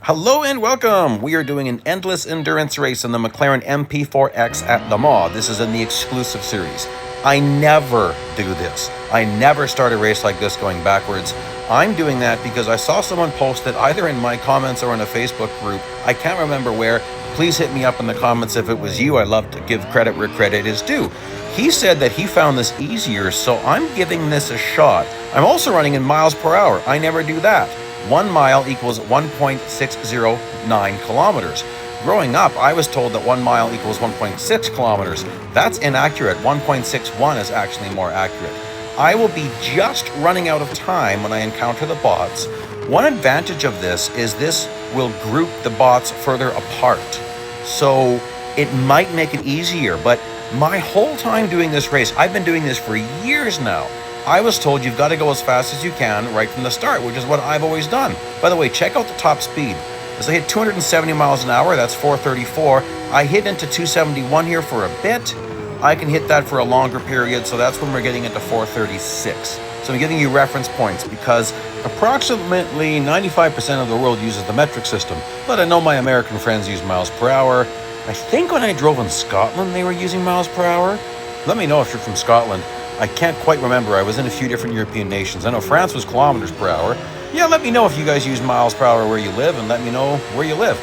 Hello and welcome! We are doing an endless endurance race in the McLaren MP4-X at Le Mans. This is in the exclusive series. I never do this. I never start a race like this going backwards. I'm doing that because I saw someone post it either in my comments or in a Facebook group. I can't remember where. Please hit me up in the comments if it was you. I love to give credit where credit is due. He said that he found this easier, so I'm giving this a shot. I'm also running in miles per hour. I never do that. 1 mile equals 1.609 kilometers. Growing up, I was told that 1 mile equals 1.6 kilometers. That's inaccurate. 1.61 is actually more accurate. I will be just running out of time when I encounter the bots. One advantage of this is this will group the bots further apart. So it might make it easier, but my whole time doing this race, I've been doing this for years now. I was told you've got to go as fast as you can right from the start, which is what I've always done. By the way, check out the top speed. As I hit 270 miles an hour, that's 434. I hit into 271 here for a bit. I can hit that for a longer period, so that's when we're getting into 436. So I'm giving you reference points because approximately 95% of the world uses the metric system, but I know my American friends use miles per hour. I think when I drove in Scotland, they were using miles per hour. Let me know if you're from Scotland. I can't quite remember. I was in a few different European nations. I know France was kilometers per hour. Yeah, let me know if you guys use miles per hour where you live, and let me know where you live.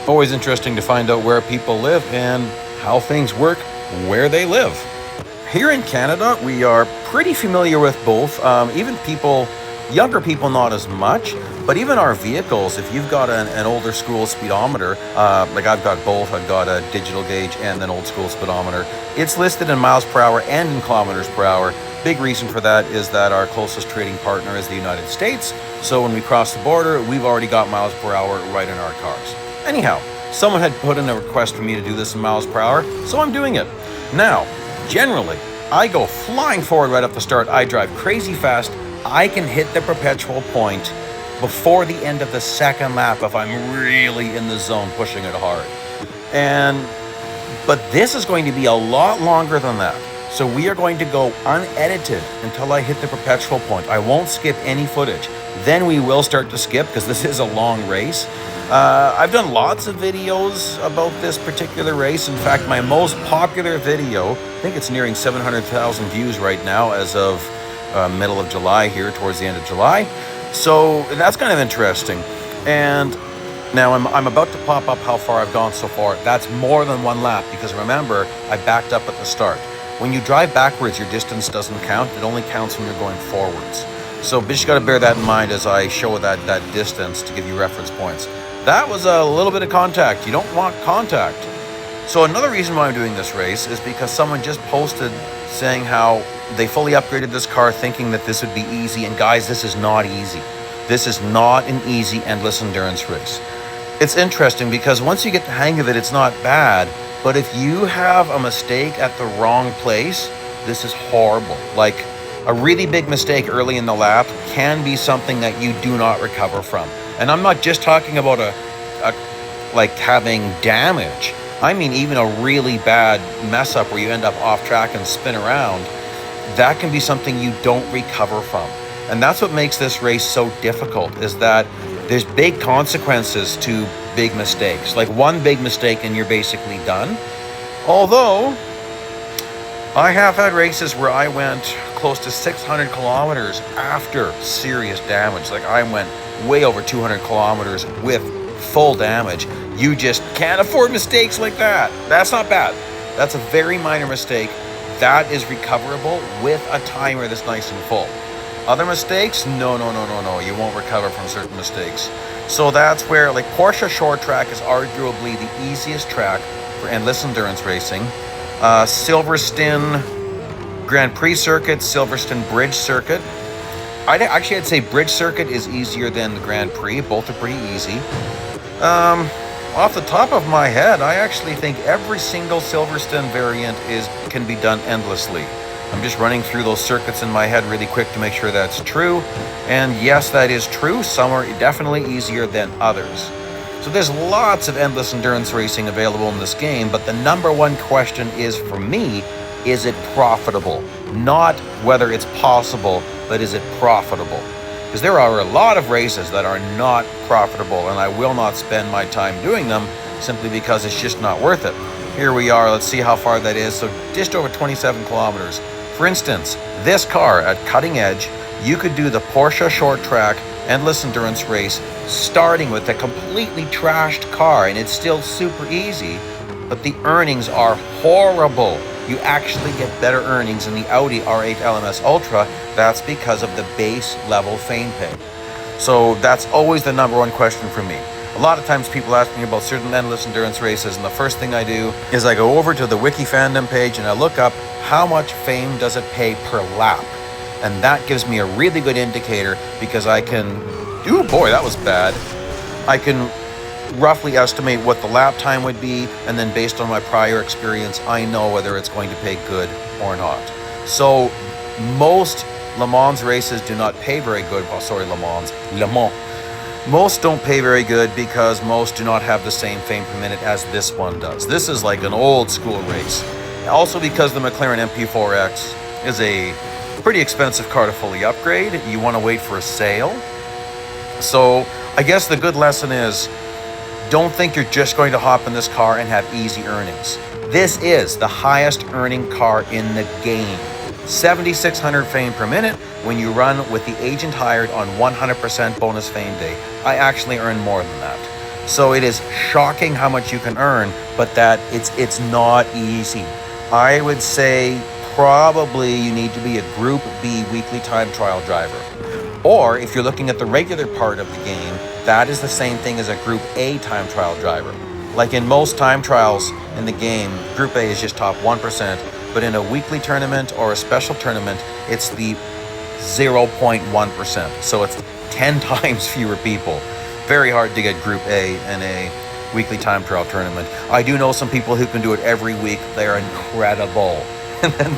Always interesting to find out where people live and how things work where they live. Here in Canada, we are pretty familiar with both. Even people, younger people not as much, but even our vehicles, if you've got an older school speedometer, like I've got both, I've got a digital gauge and an old school speedometer, it's listed in miles per hour and in kilometers per hour. Big reason for that is that our closest trading partner is the United States, so when we cross the border, we've already got miles per hour right in our cars. Anyhow, someone had put in a request for me to do this in miles per hour, so I'm doing it. Now, generally, I go flying forward right off the start. I drive crazy fast. I can hit the Perpetual point before the end of the second lap if I'm really in the zone pushing it hard. But this is going to be a lot longer than that. So we are going to go unedited until I hit the Perpetual point. I won't skip any footage. Then we will start to skip because this is a long race. I've done lots of videos about this particular race. In fact, my most popular video, I think it's nearing 700,000 views right now as of middle of July here, towards the end of July. So that's kind of interesting. And now I'm about to pop up how far I've gone so far. That's more than one lap because remember, I backed up at the start. When you drive backwards, your distance doesn't count. It only counts when you're going forwards. So just got to bear that in mind as I show that distance to give you reference points. That was a little bit of contact. You don't want contact. So another reason why I'm doing this race is because someone just posted saying how they fully upgraded this car thinking that this would be easy. And guys, this is not easy. This is not an easy endless endurance race. It's interesting because once you get the hang of it, it's not bad. But if you have a mistake at the wrong place, this is horrible. Like a really big mistake early in the lap can be something that you do not recover from. And I'm not just talking about like having damage. I mean, even a really bad mess up where you end up off track and spin around, that can be something you don't recover from. And that's what makes this race so difficult, is that there's big consequences to big mistakes. Like one big mistake and you're basically done. Although, I have had races where I went close to 600 kilometers after serious damage. Like I went way over 200 kilometers with full damage. You just can't afford mistakes like that. That's not bad. That's a very minor mistake. That is recoverable with a timer that's nice and full. Other mistakes? No. You won't recover from certain mistakes. So that's where, like, Porsche Short Track is arguably the easiest track for endless endurance racing. Silverstone Grand Prix circuit, Silverstone Bridge circuit. I'd say Bridge circuit is easier than the Grand Prix. Both are pretty easy. Off the top of my head, I actually think every single Silverstone variant can be done endlessly. I'm just running through those circuits in my head really quick to make sure that's true. And yes, that is true. Some are definitely easier than others. So there's lots of endless endurance racing available in this game, but the number one question is, for me, is it profitable? Not whether it's possible, but is it profitable? Because there are a lot of races that are not profitable, and I will not spend my time doing them simply because it's just not worth it. Here we are, let's see how far that is. So just over 27 kilometers. For instance, this car at cutting edge, you could do the Porsche short track endless endurance race starting with a completely trashed car, and it's still super easy, but the earnings are horrible. You actually get better earnings in the Audi R8 LMS Ultra. That's because of the base level fame pay. So that's always the number one question for me. A lot of times people ask me about certain endless endurance races, and the first thing I do is I go over to the Wiki fandom page and I look up how much fame does it pay per lap. And that gives me a really good indicator, because I can, ooh boy, that was bad. I can roughly estimate what the lap time would be, and then based on my prior experience, I know whether it's going to pay good or not. So most Le Mans races do not pay very good. Oh, sorry, Le Mans. Most don't pay very good because most do not have the same fame per minute as this one does. This is like an old school race. Also because the McLaren MP4-X is a pretty expensive car to fully upgrade. You want to wait for a sale. So I guess the good lesson is, don't think you're just going to hop in this car and have easy earnings. This is the highest earning car in the game. 7,600 fame per minute when you run with the agent hired on 100% bonus fame day. I actually earn more than that. So it is shocking how much you can earn, but that it's not easy. I would say probably you need to be a Group B weekly time trial driver. Or if you're looking at the regular part of the game, that is the same thing as a Group A time trial driver. Like in most time trials in the game, Group A is just top 1%, but in a weekly tournament or a special tournament, it's the 0.1%. So it's 10 times fewer people. Very hard to get Group A in a weekly time trial tournament. I do know some people who can do it every week. They're incredible. And then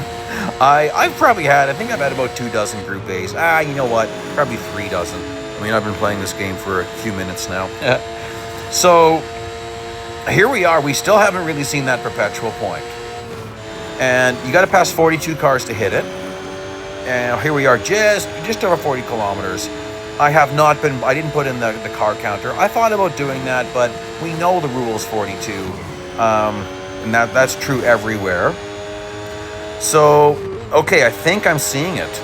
I've probably had, I think I've had about 24 Group A's. You know what? Probably 3 dozen. I mean, I've been playing this game for a few minutes now. So here we are. We still haven't really seen that Perpetual point. And you got to pass 42 cars to hit it. And here we are, just over 40 kilometers. I didn't put in the car counter. I thought about doing that, but we know the rule's 42. And that's true everywhere. So, okay, I think I'm seeing it.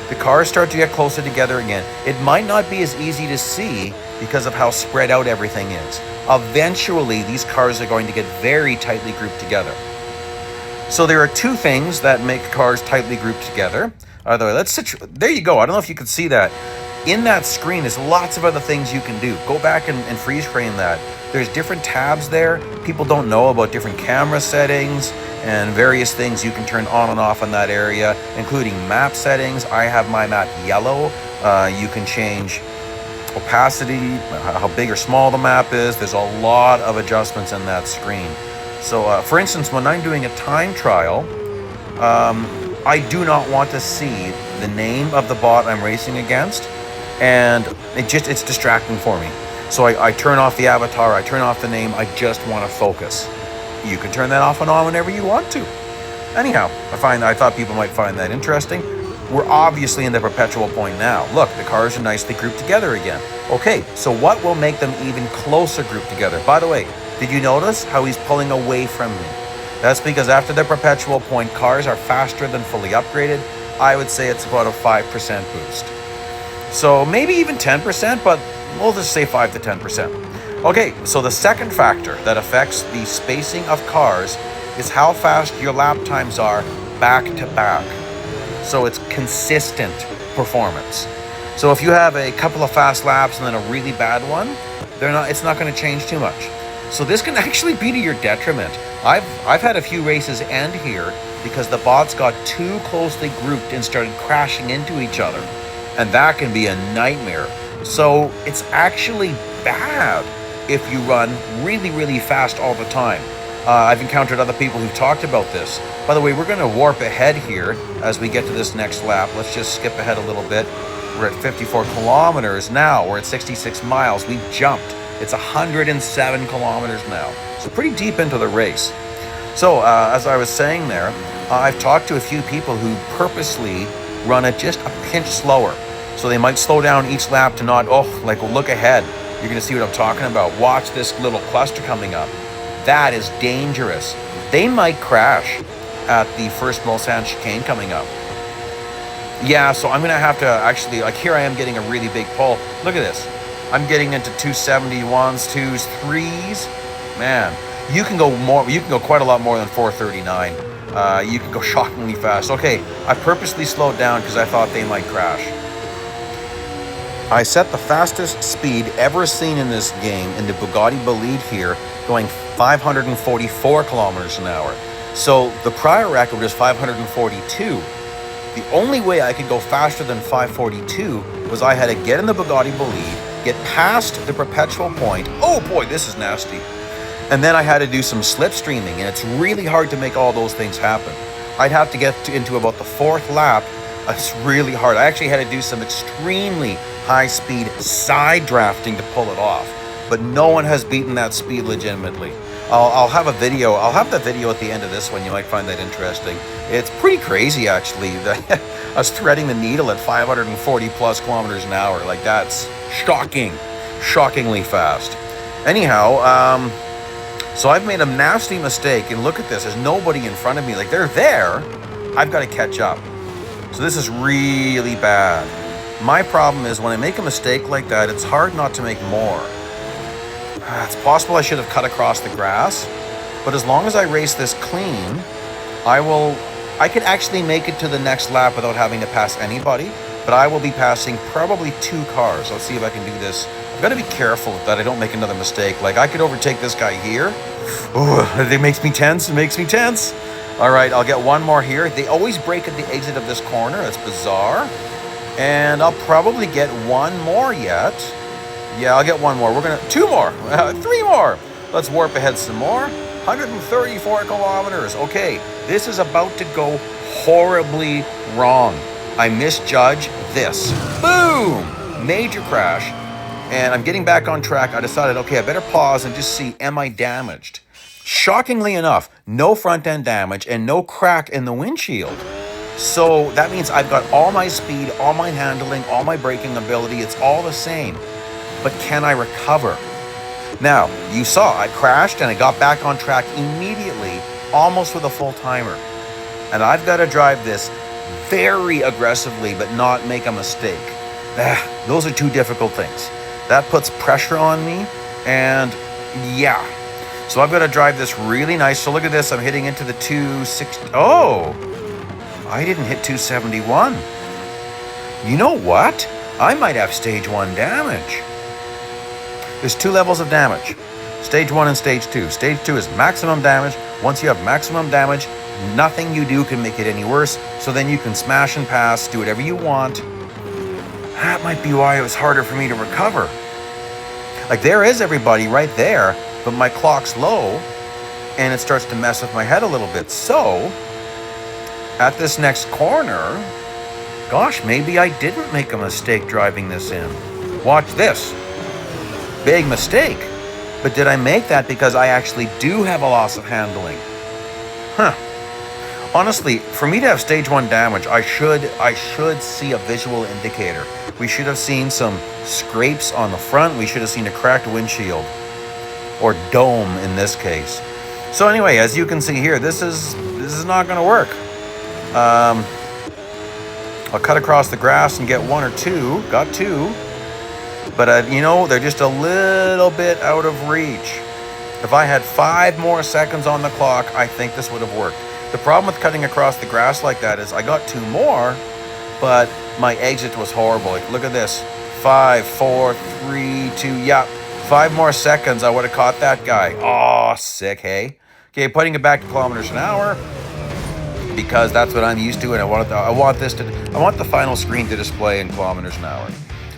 The cars start to get closer together again. It might not be as easy to see because of how spread out everything is. Eventually, these cars are going to get very tightly grouped together. So there are two things that make cars tightly grouped together. There you go. I don't know if you can see that. In that screen, there's lots of other things you can do. Go back and freeze frame that. There's different tabs there. People don't know about different camera settings and various things you can turn on and off in that area, including map settings. I have my map yellow. You can change opacity, how big or small the map is. There's a lot of adjustments in that screen. So, for instance, when I'm doing a time trial, I do not want to see the name of the bot I'm racing against, and it's distracting for me. So I turn off the avatar, I turn off the name, I just want to focus. You can turn that off and on whenever you want to. Anyhow, I thought people might find that interesting. We're obviously in the Perpetual point now. Look, the cars are nicely grouped together again. Okay, so what will make them even closer grouped together? By the way, did you notice how he's pulling away from me? That's because after the Perpetual point, cars are faster than fully upgraded. I would say it's about a 5% boost. So maybe even 10%, but we'll just say 5 to 10%. Okay, so the second factor that affects the spacing of cars is how fast your lap times are back to back. So it's consistent performance. So if you have a couple of fast laps and then a really bad one, it's not going to change too much. So this can actually be to your detriment. I've had a few races end here because the bots got too closely grouped and started crashing into each other. And that can be a nightmare. So it's actually bad if you run really, really fast all the time. I've encountered other people who've talked about this. By the way, we're going to warp ahead here as we get to this next lap. Let's just skip ahead a little bit. We're at 54 kilometers now. We're at 66 miles. We've jumped. It's 107 kilometers now. So pretty deep into the race. So as I was saying there, I've talked to a few people who purposely run it just a pinch slower. So they might slow down each lap to not, like look ahead. You're gonna see what I'm talking about. Watch this little cluster coming up. That is dangerous. They might crash at the first Mulsanne chicane coming up. Yeah, so I'm gonna have to actually, like here I am getting a really big pull. Look at this. I'm getting into 271s, 2s, 3s. Man, you can go quite a lot more than 439. You can go shockingly fast. Okay, I purposely slowed down because I thought they might crash. I set the fastest speed ever seen in this game in the Bugatti Bolide here, going 544 kilometers an hour. So the prior record was 542. The only way I could go faster than 542 was I had to get in the Bugatti Bolide, get past the Perpetual point. Oh boy, this is nasty. And then I had to do some slipstreaming, and it's really hard to make all those things happen. I'd have to get into about the fourth lap. It's really hard. I actually had to do some extremely high-speed side drafting to pull it off. But no one has beaten that speed legitimately. I'll have a video. I'll have the video at the end of this one. You might find that interesting. It's pretty crazy, actually. I was threading the needle at 540 plus kilometers an hour. Like, that's shockingly fast. Anyhow, so I've made a nasty mistake, and look at this. There's nobody in front of me. Like, they're there. I've got to catch up. So this is really bad. My problem is when I make a mistake like that, it's hard not to make more. It's possible I should have cut across the grass, but as long as I race this clean, I could actually make it to the next lap without having to pass anybody, but I will be passing probably 2 cars. Let's see if I can do this. I've got to be careful that I don't make another mistake. Like, I could overtake this guy here. Oh, it makes me tense. All right, I'll get one more here. They always break at the exit of this corner. That's bizarre. And I'll probably get one more yet. Yeah, I'll get one more. 2 more, 3 more. Let's warp ahead some more. 134 kilometers. Okay, this is about to go horribly wrong. I misjudge this. Boom! Major crash. And I'm getting back on track. I decided, okay, I better pause and just see, am I damaged? Shockingly enough, no front end damage and no crack in the windshield. So that means I've got all my speed, all my handling, all my braking ability. It's all the same. But can I recover? Now, you saw I crashed and I got back on track immediately, almost with a full timer. And I've got to drive this very aggressively, but not make a mistake. Those are 2 difficult things. That puts pressure on me, and yeah. So I've got to drive this really nice. So look at this, I'm hitting into the 260. Oh, I didn't hit 271. You know what? I might have stage 1 damage. There's 2 levels of damage. Stage 1 and stage 2. Stage 2 is maximum damage. Once you have maximum damage, nothing you do can make it any worse. So then you can smash and pass, do whatever you want. That might be why it was harder for me to recover. Like, there is everybody right there, but my clock's low, and it starts to mess with my head a little bit. So, at this next corner, gosh, maybe I didn't make a mistake driving this in. Watch this. Big mistake. But did I make that because I actually do have a loss of handling? Honestly, for me to have stage 1 damage, I should see a visual indicator. We should have seen some scrapes on the front. We should have seen a cracked windshield. Or dome in this case. So anyway, as you can see here, this is not going to work. I'll cut across the grass and get 1 or 2. Got 2. But, they're just a little bit out of reach. If I had 5 more seconds on the clock, I think this would have worked. The problem with cutting across the grass like that is I got 2 more, but my exit was horrible. Like, look at this. 5, 4, 3, 2, yeah. 5 more seconds, I would have caught that guy. Oh, sick, hey? Okay, putting it back to kilometers an hour because that's what I'm used to, and I want the final screen to display in kilometers an hour.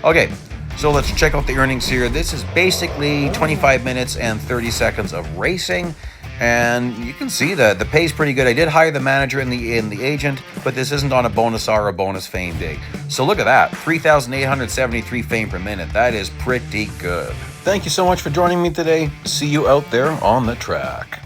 Okay, so let's check out the earnings here. This is basically 25 minutes and 30 seconds of racing. And you can see that the pay's pretty good. I did hire the manager and the agent, but this isn't on a bonus hour or bonus fame day. So look at that, 3,873 fame per minute. That is pretty good. Thank you so much for joining me today. See you out there on the track.